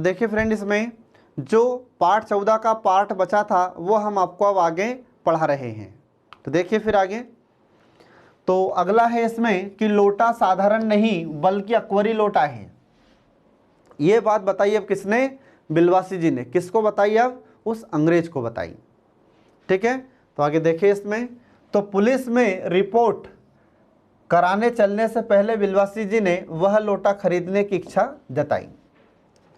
अब देखिए फ्रेंड, इसमें जो पार्ट 14 का पार्ट बचा था वो हम आपको अब आगे पढ़ा रहे हैं। तो देखिए फिर आगे, तो अगला है इसमें कि लोटा साधारण नहीं बल्कि अकबरी लोटा है। ये बात बताई अब किसने? बिलवासी जी ने। किसको बताई? अब उस अंग्रेज को बताई। ठीक है, तो आगे देखिए इसमें, तो पुलिस में रिपोर्ट कराने चलने से पहले बिलवासी जी ने वह लोटा खरीदने की इच्छा जताई।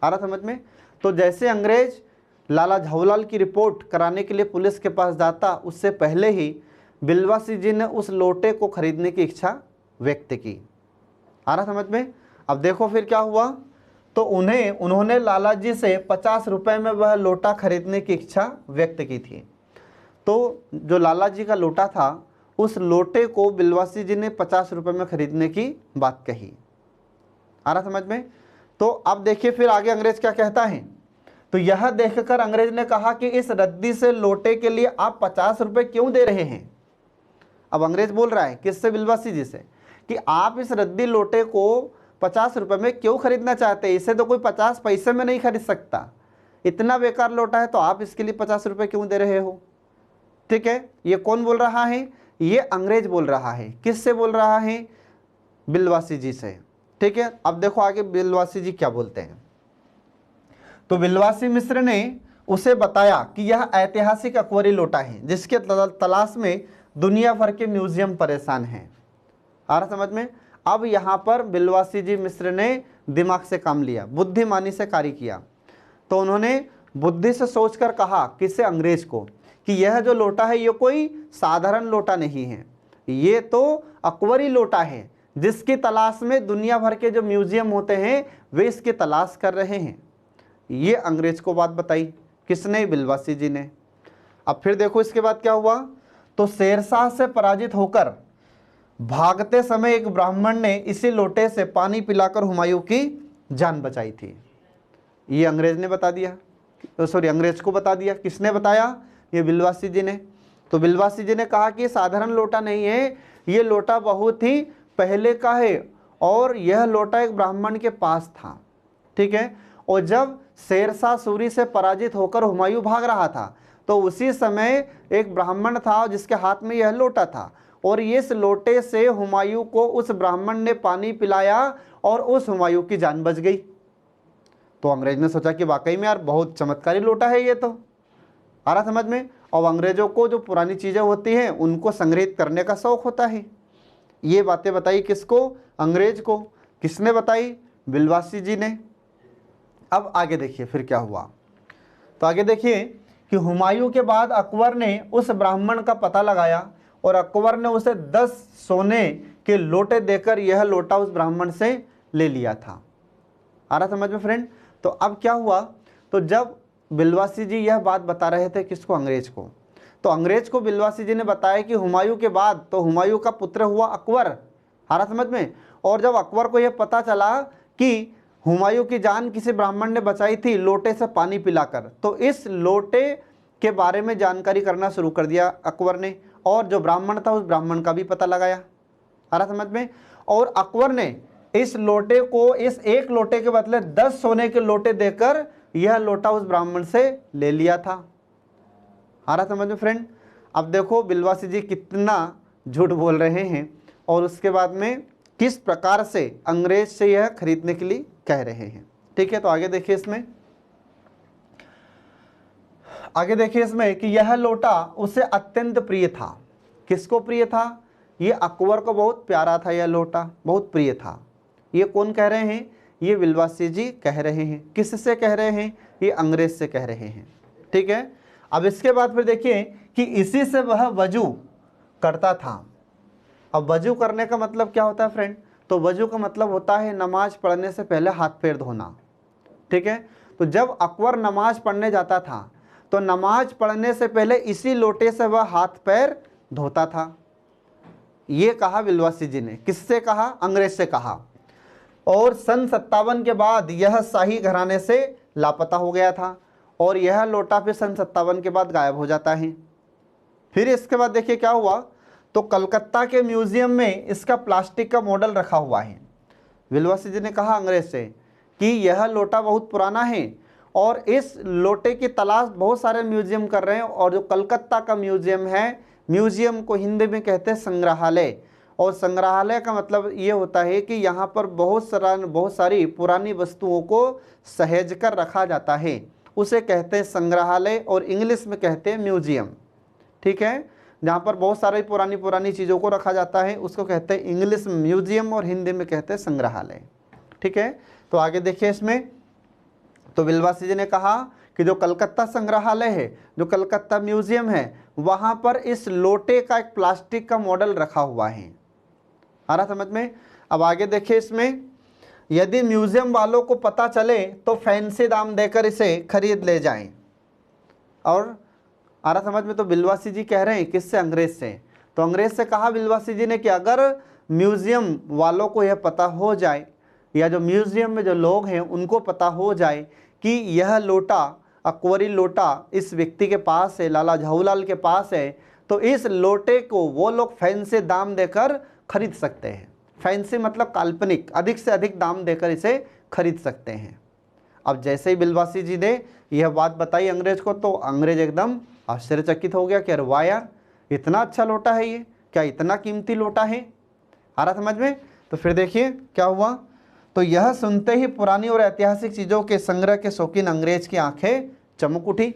आ रहा समझ में? तो जैसे अंग्रेज लाला झाऊलाल की रिपोर्ट कराने के लिए पुलिस के पास जाता, उससे पहले ही बिलवासी जी ने उस लोटे को खरीदने की इच्छा व्यक्त की। आ रहा समझ में? अब देखो फिर क्या हुआ, तो उन्होंने लाला जी से 50 रुपए में वह लोटा खरीदने की इच्छा व्यक्त की थी। तो जो लाला जी का लोटा था, उस लोटे को बिलवासी जी ने 50 रुपए में खरीदने की बात कही। आ रहा समझ में? तो अब देखिए फिर आगे अंग्रेज क्या कहता है। तो यह देखकर अंग्रेज ने कहा कि इस रद्दी से लोटे के लिए आप 50 रुपए क्यों दे रहे हैं। अब अंग्रेज बोल रहा है किससे? बिलवासी जी से, कि आप इस रद्दी लोटे को 50 रुपए में क्यों खरीदना चाहते हैं? इसे तो कोई 50 पैसे में नहीं खरीद सकता। इतना बेकार लोटा है तो आप इसके लिए 50 रुपए क्यों दे रहे हो? ठीक है, ये कौन बोल रहा है? ये अंग्रेज बोल रहा है। किससे बोल रहा है? बिलवासी जी से। ठीक है, अब देखो आगे बिलवासी जी क्या बोलते हैं। तो बिलवासी मिश्र ने उसे बताया कि यह ऐतिहासिक अकबरी लोटा है जिसके तलाश में दुनिया भर के म्यूजियम परेशान हैं। आ रहा समझ में? अब यहाँ पर बिलवासी जी मिश्र ने दिमाग से काम लिया, बुद्धिमानी से कार्य किया। तो उन्होंने बुद्धि से सोचकर कहा किससे? अंग्रेज को, कि यह जो लोटा है ये कोई साधारण लोटा नहीं है, ये तो अकबरी लोटा है जिसकी तलाश में दुनिया भर के जो म्यूजियम होते हैं वे इसकी तलाश कर रहे हैं। ये अंग्रेज को बात बताई। किसने? बिलवासी जी ने। अब फिर देखो इसके बाद क्या हुआ, तो शेरशाह से पराजित होकर भागते समय एक ब्राह्मण ने इसी लोटे से पानी पिलाकर हुमायूं की जान बचाई थी। ये अंग्रेज ने बता दिया, सॉरी अंग्रेज को बता दिया। किसने बताया? ये बिलवासी जी ने। तो बिलवासी जी ने कहा कि साधारण लोटा नहीं है, ये लोटा बहुत ही पहले का है और यह लोटा एक ब्राह्मण के पास था। ठीक है, और जब शेरशाह सूरी से पराजित होकर हुमायूं भाग रहा था तो उसी समय एक ब्राह्मण था जिसके हाथ में यह लोटा था, और इस लोटे से हुमायूं को उस ब्राह्मण ने पानी पिलाया और उस हुमायूं की जान बच गई। तो अंग्रेज ने सोचा कि वाकई में यार बहुत चमत्कारी लोटा है ये तो। आ रहा समझ में? और अंग्रेजों को जो पुरानी चीज़ें होती हैं उनको संग्रहित करने का शौक होता है। ये बातें बताई किसको? अंग्रेज को। किसने बताई? बिलवासी जी ने। अब आगे देखिए फिर क्या हुआ। तो आगे देखिए कि हुमायूं के बाद अकबर ने उस ब्राह्मण का पता लगाया और अकबर ने उसे 10 सोने के लोटे देकर यह लोटा उस ब्राह्मण से ले लिया था। आ रहा समझ में फ्रेंड? तो अब क्या हुआ, तो जब बिलवासी जी यह बात बता रहे थे किसको? अंग्रेज को। तो अंग्रेज को बिलवासी जी ने बताया कि हुमायूं के बाद तो हुमायूं का पुत्र हुआ अकबर। आ रहा समझ में? और जब अकबर को यह पता चला कि हुमायूं की जान किसी ब्राह्मण ने बचाई थी लोटे से पानी पिलाकर, तो इस लोटे के बारे में जानकारी करना शुरू कर दिया अकबर ने, और जो ब्राह्मण था उस ब्राह्मण का भी पता लगाया। आ रहा समझ में? और अकबर ने इस लोटे को, इस एक लोटे के बदले 10 सोने के लोटे देकर यह लोटा उस ब्राह्मण से ले लिया था। आ रहा समझ में फ्रेंड? अब देखो बिलवासी जी कितना झूठ बोल रहे हैं और उसके बाद में किस प्रकार से अंग्रेज से यह खरीदने के लिए कह रहे हैं। ठीक है, तो आगे देखिए इसमें, आगे देखिए इसमें कि यह लोटा उसे अत्यंत प्रिय था। किसको प्रिय था? ये अकबर को बहुत प्यारा था, यह लोटा बहुत प्रिय था। ये कौन कह रहे हैं? ये बिलवासी जी कह रहे हैं। किससे कह रहे हैं? ये अंग्रेज से कह रहे हैं। ठीक है, अब इसके बाद फिर देखिए कि इसी से वह वजू करता था। अब वजू करने का मतलब क्या होता है फ्रेंड? तो वजू का मतलब होता है नमाज पढ़ने से पहले हाथ पैर धोना। ठीक है, तो जब अकबर नमाज पढ़ने जाता था तो नमाज पढ़ने से पहले इसी लोटे से वह हाथ पैर धोता था। ये कहा बिलवासी जी ने। किससे कहा? अंग्रेज से कहा। और सन 57 के बाद यह शाही घराने से लापता हो गया था और यह लोटा फिर सन 57 के बाद गायब हो जाता है। फिर इसके बाद देखिए क्या हुआ, तो कलकत्ता के म्यूजियम में इसका प्लास्टिक का मॉडल रखा हुआ है। बिलवासी जी ने कहा अंग्रेज से कि यह लोटा बहुत पुराना है और इस लोटे की तलाश बहुत सारे म्यूजियम कर रहे हैं। और जो कलकत्ता का म्यूजियम है, म्यूजियम को हिंदी में कहते हैं संग्रहालय, और संग्रहालय का मतलब ये होता है कि यहाँ पर बहुत सारी पुरानी वस्तुओं को सहेज कर रखा जाता है, उसे कहते हैं संग्रहालय, और इंग्लिश में कहते हैं म्यूजियम। ठीक है, जहाँ पर बहुत सारी पुरानी चीज़ों को रखा जाता है उसको कहते हैं इंग्लिश में म्यूजियम और हिंदी में कहते हैं संग्रहालय। ठीक है, तो आगे देखिए इसमें, तो विल्वासी जी ने कहा कि जो कलकत्ता संग्रहालय है, जो कलकत्ता म्यूजियम है, वहाँ पर इस लोटे का एक प्लास्टिक का मॉडल रखा हुआ है। आ रहा समझ में? अब आगे देखिए इसमें, यदि म्यूजियम वालों को पता चले तो फैंसी दाम देकर इसे खरीद ले जाएं। और आ रहा समझ में? तो बिलवासी जी कह रहे हैं किससे? अंग्रेज से। तो अंग्रेज से कहा बिलवासी जी ने कि अगर म्यूजियम वालों को यह पता हो जाए, या जो म्यूजियम में जो लोग हैं उनको पता हो जाए कि यह लोटा, अकबरी लोटा इस व्यक्ति के पास है, लाला झाऊलाल के पास है, तो इस लोटे को वो लोग फैंसी दाम देकर खरीद सकते हैं। फैंसी मतलब काल्पनिक, अधिक से अधिक दाम देकर इसे खरीद सकते हैं। अब जैसे ही बिलवासी जी ने यह बात बताई अंग्रेज को, तो अंग्रेज एकदम आश्चर्यचकित हो गया कि अरे वाह यार, इतना अच्छा लोटा है ये, क्या इतना कीमती लोटा है? आ रहा समझ में? तो फिर देखिए क्या हुआ। तो यह सुनते ही पुरानी और ऐतिहासिक चीज़ों के संग्रह के शौकीन अंग्रेज की आंखें चमक उठी।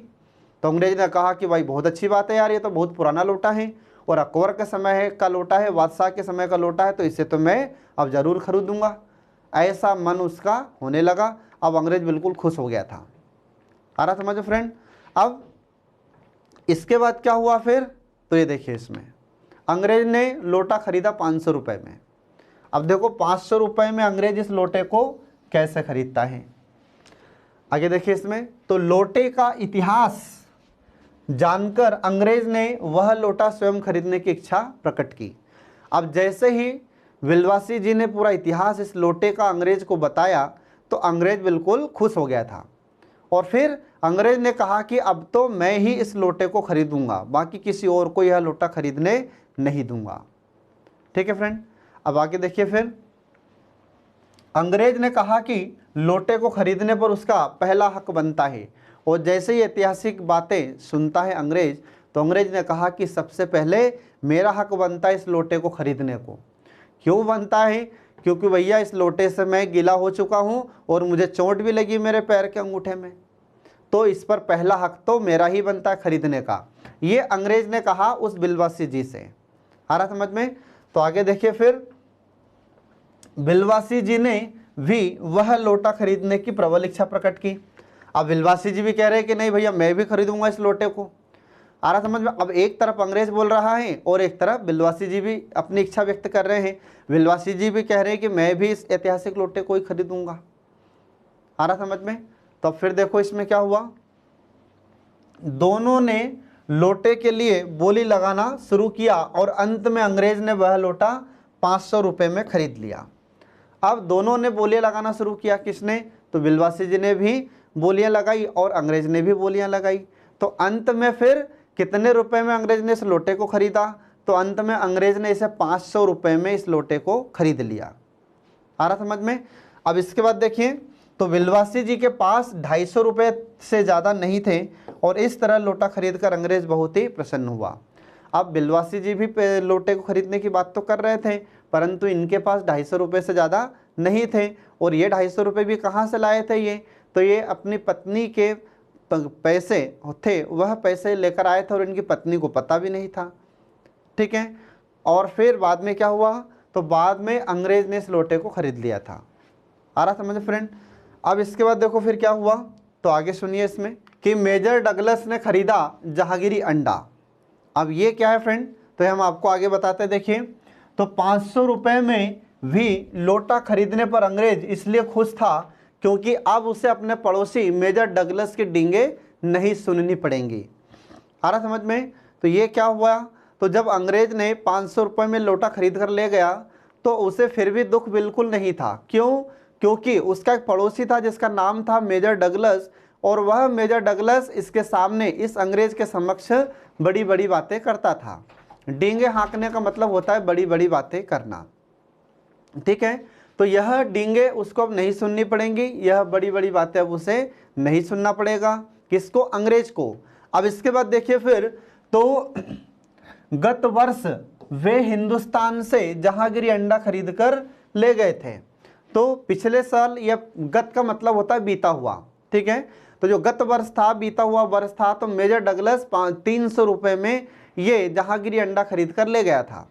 तो अंग्रेज ने कहा कि भाई बहुत अच्छी बात है यार, ये तो बहुत पुराना लोटा है और अकबर के समय का लोटा है, बादशाह के समय का लोटा है, तो इसे तो मैं अब ज़रूर खरीदूंगा। ऐसा मन उसका होने लगा। अब अंग्रेज बिल्कुल खुश हो गया था। आ रहा समझो फ्रेंड? अब इसके बाद क्या हुआ फिर? तो ये देखिए इसमें, अंग्रेज ने लोटा खरीदा 500 रुपये में। अब देखो 500 रुपये में अंग्रेज इस लोटे को कैसे खरीदता है। आगे देखिए इसमें, तो लोटे का इतिहास जानकर अंग्रेज ने वह लोटा स्वयं खरीदने की इच्छा प्रकट की। अब जैसे ही विल्वासी जी ने पूरा इतिहास इस लोटे का अंग्रेज को बताया, तो अंग्रेज बिल्कुल खुश हो गया था। और फिर अंग्रेज ने कहा कि अब तो मैं ही इस लोटे को खरीदूंगा, बाकी किसी और को यह लोटा खरीदने नहीं दूंगा। ठीक है फ्रेंड, अब आगे देखिए फिर, अंग्रेज ने कहा कि लोटे को खरीदने पर उसका पहला हक बनता है। और जैसे ही ऐतिहासिक बातें सुनता है अंग्रेज, तो अंग्रेज ने कहा कि सबसे पहले मेरा हक बनता है इस लोटे को खरीदने को। क्यों बनता है? क्योंकि भैया इस लोटे से मैं गीला हो चुका हूँ और मुझे चोट भी लगी मेरे पैर के अंगूठे में, तो इस पर पहला हक तो मेरा ही बनता है खरीदने का। ये अंग्रेज ने कहा उस बिलवासी जी से। आ रहा समझ में? तो आगे देखिए फिर, बिलवासी जी ने भी वह लोटा खरीदने की प्रबल इच्छा प्रकट की। अब बिलवासी जी भी कह रहे हैं कि नहीं भैया मैं भी खरीदूंगा इस लोटे को। आ रहा समझ में? अब एक तरफ अंग्रेज बोल रहा है और एक तरफ बिलवासी जी भी अपनी इच्छा व्यक्त कर रहे हैं। बिलवासी जी भी कह रहे हैं कि मैं भी इस ऐतिहासिक लोटे को ही खरीदूंगा। आ रहा समझ में? तो फिर देखो इसमें क्या हुआ, दोनों ने लोटे के लिए बोली लगाना शुरू किया और अंत में अंग्रेज ने वह लोटा 500 रुपये में खरीद लिया। अब दोनों ने बोलियां लगाना शुरू किया। किसने? तो बिलवासी जी ने भी बोलियां लगाई और अंग्रेज ने भी बोलियां लगाई। तो अंत में फिर कितने रुपए में अंग्रेज ने इस लोटे को खरीदा? तो अंत में अंग्रेज ने इसे 500 रुपये में इस लोटे को खरीद लिया। आ रहा समझ में? अब इसके बाद देखिए, तो बिलवासी जी के पास 250 रुपये से ज़्यादा नहीं थे और इस तरह लोटा खरीद कर अंग्रेज बहुत ही प्रसन्न हुआ। अब बिलवासी जी भी लोटे को खरीदने की बात तो कर रहे थे, परंतु इनके पास 250 रुपये से ज़्यादा नहीं थे। और ये 250 रुपये भी कहाँ से लाए थे ये? तो ये अपनी पत्नी के पैसे थे, वह पैसे लेकर आए थे और इनकी पत्नी को पता भी नहीं था। ठीक है, और फिर बाद में क्या हुआ? तो बाद में अंग्रेज ने इस लोटे को खरीद लिया था। आ रहा समझ फ्रेंड? अब इसके बाद देखो फिर क्या हुआ, तो आगे सुनिए इसमें, कि मेजर डगलस ने खरीदा जहांगीरी अंडा। अब ये क्या है फ्रेंड? तो हम आपको आगे बताते हैं। देखिए, तो 500 रुपये में भी लोटा खरीदने पर अंग्रेज इसलिए खुश था क्योंकि अब उसे अपने पड़ोसी मेजर डगलस की डींगे नहीं सुननी पड़ेंगी। आ रहा समझ में? तो ये क्या हुआ, तो जब अंग्रेज ने 500 रुपये में लोटा खरीद कर ले गया, तो उसे फिर भी दुख बिल्कुल नहीं था। क्यों? क्योंकि उसका एक पड़ोसी था जिसका नाम था मेजर डगलस, और वह मेजर डगलस इसके सामने, इस अंग्रेज के समक्ष बड़ी बड़ी बातें करता था। डींगे हाँकने का मतलब होता है बड़ी बड़ी बातें करना। ठीक है, तो यह डींगे उसको अब नहीं सुननी पड़ेंगी, यह बड़ी बड़ी बातें अब उसे नहीं सुनना पड़ेगा। किसको? अंग्रेज को। अब इसके बाद देखिए फिर तो गत वर्ष वे हिंदुस्तान से जहांगीरी अंडा खरीद कर ले गए थे। तो पिछले साल, यह गत का मतलब होता है बीता हुआ, ठीक है। तो जो गत वर्ष था, बीता हुआ वर्ष था, तो मेजर डगलस 300 रुपये में ये जहांगीरी अंडा खरीद कर ले गया था।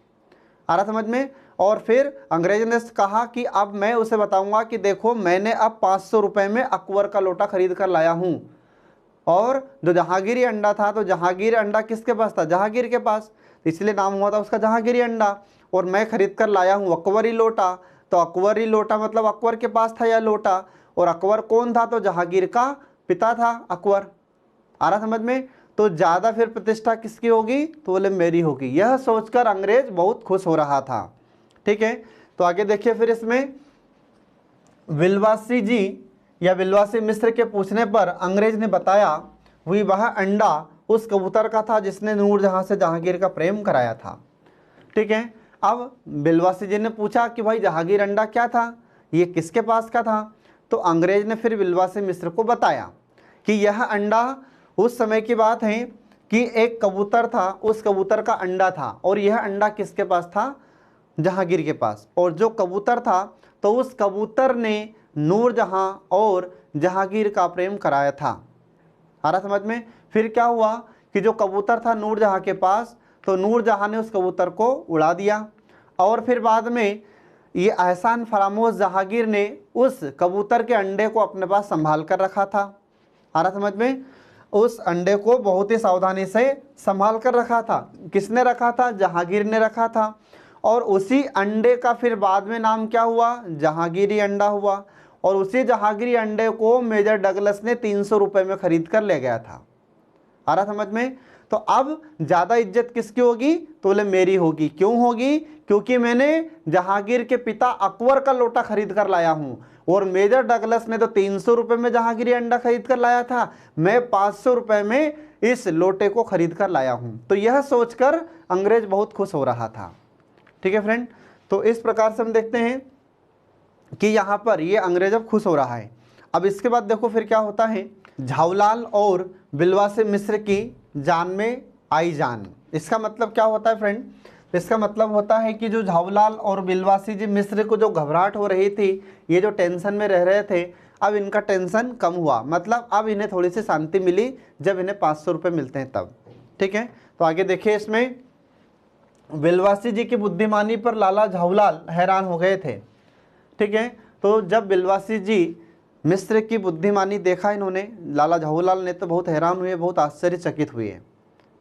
आ रहा समझ में? और फिर अंग्रेज ने कहा कि अब मैं उसे बताऊंगा कि देखो मैंने अब 500 रुपये में अकबर का लोटा खरीद कर लाया हूँ। और जो जहांगीरी अंडा था, तो जहांगीर अंडा किसके पास था? जहांगीर के पास, इसलिए नाम हुआ था उसका जहांगीरी अंडा। और मैं खरीद कर लाया हूँ अकबरी लोटा। तो अकबरी लोटा मतलब अकबर के पास था यह लोटा। और अकबर कौन था? तो जहांगीर का पिता था अकबर। आ रहा समझ में? तो ज़्यादा फिर प्रतिष्ठा किसकी होगी? तो बोले मेरी होगी। यह सोचकर अंग्रेज बहुत खुश हो रहा था, ठीक है। तो आगे देखिए फिर इसमें विलवासी जी या विलवासी मिश्र के पूछने पर अंग्रेज ने बताया हुई वह अंडा उस कबूतर का था जिसने नूरजहां से जहांगीर का प्रेम कराया था, ठीक है। अब विलवासी जी ने पूछा कि भाई जहांगीर अंडा क्या था, ये किसके पास का था? तो अंग्रेज ने फिर विलवासी मिश्र को बताया कि यह अंडा उस समय की बात है कि एक कबूतर था, उस कबूतर का अंडा था। और यह अंडा किसके पास था? जहांगीर के पास। और जो कबूतर था, तो उस कबूतर ने नूरजहां और जहांगीर का प्रेम कराया था। आ रहा समझ में? फिर क्या हुआ कि जो कबूतर था नूरजहां के पास, तो नूरजहां ने उस कबूतर को उड़ा दिया। और फिर बाद में ये एहसान फरामोश जहांगीर ने उस कबूतर के अंडे को अपने पास संभाल कर रखा था। आ रहा समझ में? उस अंडे को बहुत ही सावधानी से संभाल कर रखा था। किसने रखा था? जहांगीर ने रखा था। और उसी अंडे का फिर बाद में नाम क्या हुआ? जहांगीरी अंडा हुआ। और उसी जहांगीरी अंडे को मेजर डगलस ने 300 रुपये में खरीद कर ले गया था। आ रहा समझ में? तो अब ज़्यादा इज्जत किसकी होगी? तो बोले मेरी होगी। क्यों होगी? क्योंकि मैंने जहांगीर के पिता अकबर का लोटा खरीद कर लाया हूँ। और मेजर डगलस ने तो 300 रुपये में जहांगीरी अंडा खरीद कर लाया था, मैं 500 रुपये में इस लोटे को खरीद कर लाया हूँ। तो यह सोचकर अंग्रेज बहुत खुश हो रहा था, ठीक है फ्रेंड। तो इस प्रकार से हम देखते हैं कि यहाँ पर ये अंग्रेज अब खुश हो रहा है। अब इसके बाद देखो फिर क्या होता है, झावलाल और विलवासी मिश्र की जान में आई जान। इसका मतलब क्या होता है फ्रेंड? इसका मतलब होता है कि जो झावलाल और विलवासी जी मिश्र को जो घबराहट हो रही थी, ये जो टेंशन में रह रहे थे, अब इनका टेंशन कम हुआ। मतलब अब इन्हें थोड़ी सी शांति मिली जब इन्हें 500 रुपये मिलते हैं तब, ठीक है। तो आगे देखिए इसमें विलवासी जी की बुद्धिमानी पर लाला झावलाल हैरान हो गए थे, ठीक है। तो जब विलवासी जी मिश्र की बुद्धिमानी देखा इन्होंने, लाला झावलाल ने, तो बहुत हैरान हुए, बहुत आश्चर्यचकित हुए।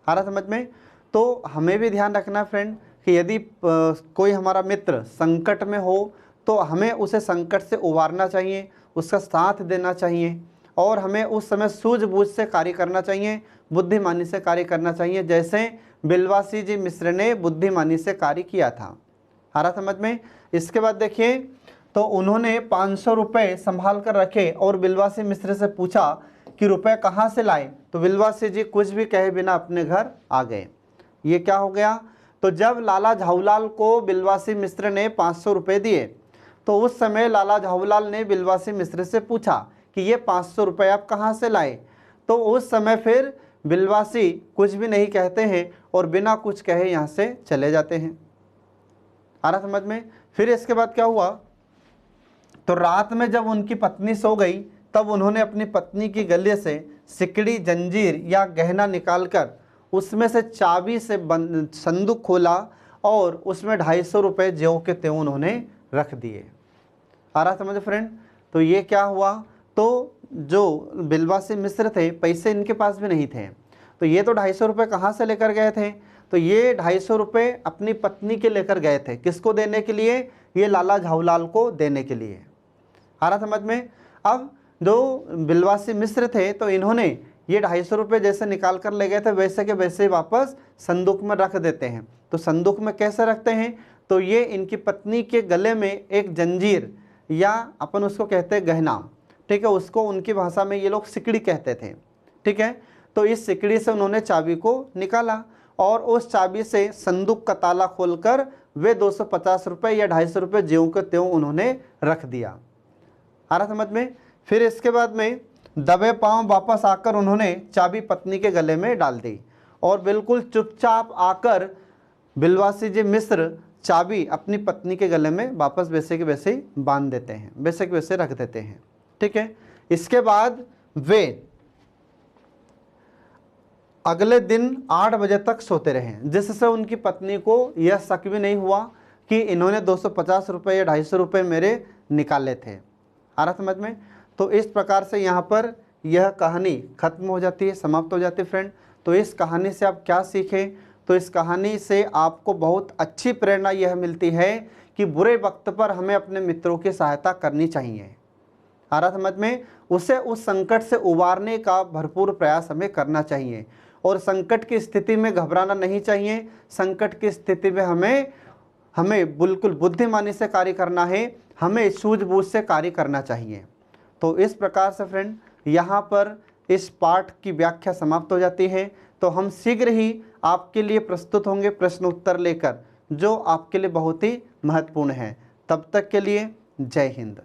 आ रहा समझ में? तो हमें भी ध्यान रखना फ्रेंड कि यदि कोई हमारा मित्र संकट में हो तो हमें उसे संकट से उबारना चाहिए, उसका साथ देना चाहिए। और हमें उस समय सूझबूझ से कार्य करना चाहिए, बुद्धिमानी से कार्य करना चाहिए, जैसे विलवासी जी मिश्र ने बुद्धिमानी से कार्य किया था। आ रहा समझ में? इसके बाद देखिए, तो उन्होंने 500 रुपये संभाल कर रखे और विलवासी मिश्र से पूछा कि रुपए कहाँ से लाए? तो विलवासी जी कुछ भी कहे बिना अपने घर आ गए। ये क्या हो गया? तो जब लाला झावलाल को विलवासी मिश्र ने 500 रुपये दिए, तो उस समय लाला झावलाल ने विलवासी मिश्र से पूछा कि ये 500 रुपये आप कहाँ से लाए? तो उस समय फिर विलवासी कुछ भी नहीं कहते हैं और बिना कुछ कहे यहाँ से चले जाते हैं। आ रहा समझ में? फिर इसके बाद क्या हुआ, तो रात में जब उनकी पत्नी सो गई, तब उन्होंने अपनी पत्नी की गले से सिकड़ी, जंजीर या गहना निकालकर उसमें से चाबी से बंद संदूक खोला और उसमें 250 रुपये ज्यों के त्यों उन्होंने रख दिए। आ रहा समझ फ्रेंड? तो ये क्या हुआ, तो जो विलवासी मिश्र थे, पैसे इनके पास भी नहीं थे, तो ये तो 250 रुपये कहाँ से लेकर गए थे? तो ये 250 रुपये अपनी पत्नी के लेकर गए थे। किसको देने के लिए? ये लाला झावलाल को देने के लिए। आ रहा समझ में? अब जो विलवासी मिश्र थे, तो इन्होंने ये 250 रुपये जैसे निकाल कर ले गए थे, वैसे के वैसे वापस संदूक में रख देते हैं। तो संदूक में कैसे रखते हैं? तो ये इनकी पत्नी के गले में एक जंजीर या अपन उसको कहते हैं गहना, ठीक है, उसको उनकी भाषा में ये लोग सिकड़ी कहते थे, ठीक है। तो इस सिकड़ी से उन्होंने चाबी को निकाला और उस चाबी से संदूक का ताला खोलकर वे 250 रुपये या 250 रुपये ज्यों के त्यों उन्होंने रख दिया। आ रहा समझ में। फिर इसके बाद में दबे पांव वापस आकर उन्होंने चाबी पत्नी के गले में डाल दी और बिल्कुल चुपचाप आकर बिलवासी जी मिश्र चाबी अपनी पत्नी के गले में वापस वैसे के वैसे ही बांध देते हैं, वैसे के वैसे रख देते हैं। ठीक है। इसके बाद वे अगले दिन 8 बजे तक सोते रहे, जिससे उनकी पत्नी को यह शक भी नहीं हुआ कि इन्होंने 250 रुपये या 250 रुपये मेरे निकाले थे। आ रहा समझ में। तो इस प्रकार से यहाँ पर यह कहानी खत्म हो जाती है, समाप्त हो जाती है फ्रेंड। तो इस कहानी से आप क्या सीखें? तो इस कहानी से आपको बहुत अच्छी प्रेरणा यह मिलती है कि बुरे वक्त पर हमें अपने मित्रों की सहायता करनी चाहिए। आ रहा समझ में। उसे उस संकट से उबारने का भरपूर प्रयास हमें करना चाहिए और संकट की स्थिति में घबराना नहीं चाहिए। संकट की स्थिति में हमें बिल्कुल बुद्धिमानी से कार्य करना है, हमें सूझबूझ से कार्य करना चाहिए। तो इस प्रकार से फ्रेंड यहाँ पर इस पाठ की व्याख्या समाप्त हो जाती है। तो हम शीघ्र ही आपके लिए प्रस्तुत होंगे प्रश्न उत्तर लेकर, जो आपके लिए बहुत ही महत्वपूर्ण है। तब तक के लिए जय हिंद।